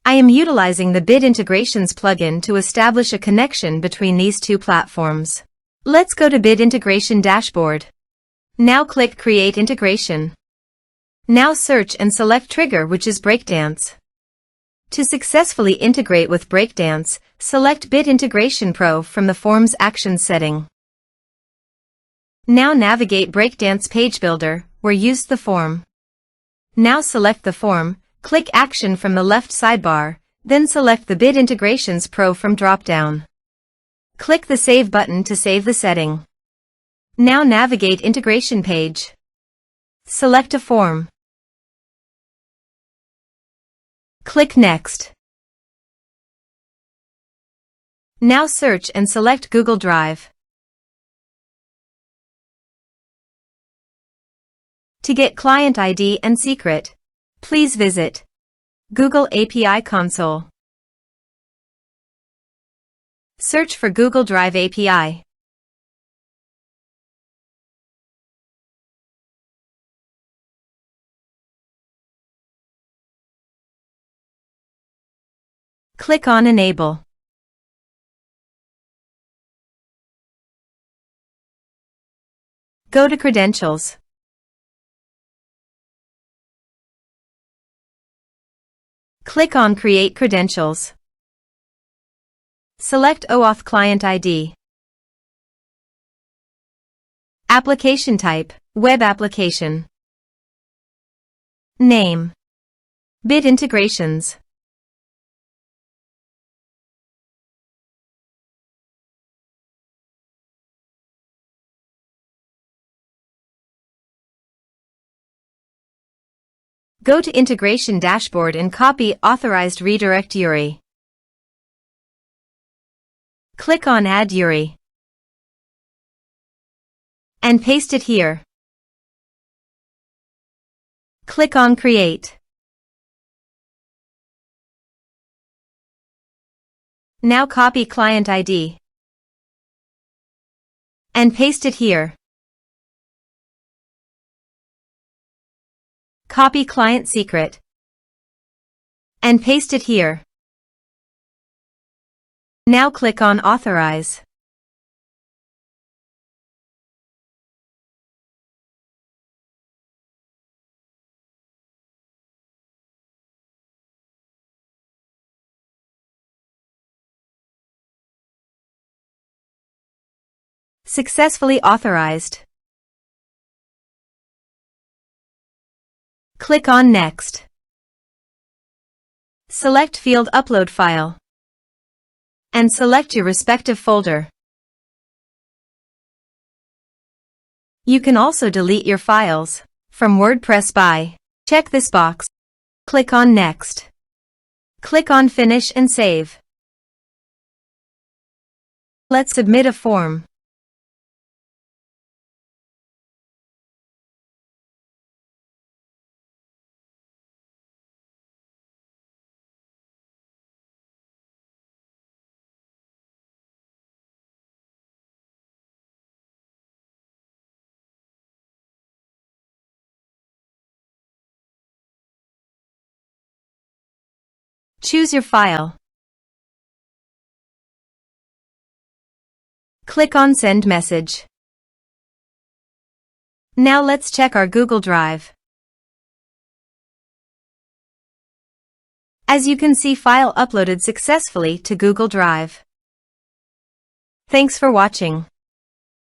I am utilizing the Bit Integrations plugin to establish a connection between these two platforms. Let's go to Bit Integration Dashboard. Now click Create Integration. Now search and select Trigger, which is Breakdance. To successfully integrate with Breakdance, select Bit Integration Pro from the Forms Actions setting. Now navigate Breakdance Page Builder, where use the form. Now select the form, click Action from the left sidebar, then select the Bit Integrations Pro from drop-down. Click the Save button to save the setting. Now navigate Integration Page. Select a form. Click Next. Now search and select Google Drive. To get client ID and secret, please visit Google API Console. Search for Google Drive API. Click on Enable. Go to Credentials. Click on Create Credentials. Select OAuth Client ID. Application type, Web Application. Name, Bit Integrations. Go to Integration Dashboard and copy Authorized Redirect URI. Click on Add URI and paste it here. Click on Create. Now copy Client ID and paste it here. Copy Client Secret and paste it here. Now click on Authorize. Successfully authorized. Click on Next. Select Field Upload File and select your respective folder. You can also delete your files from WordPress by check this box. Click on Next. Click on Finish and Save. Let's submit a form. Choose your file. Click on Send Message. Now let's check our Google Drive. As you can see, file uploaded successfully to Google Drive. Thanks for watching.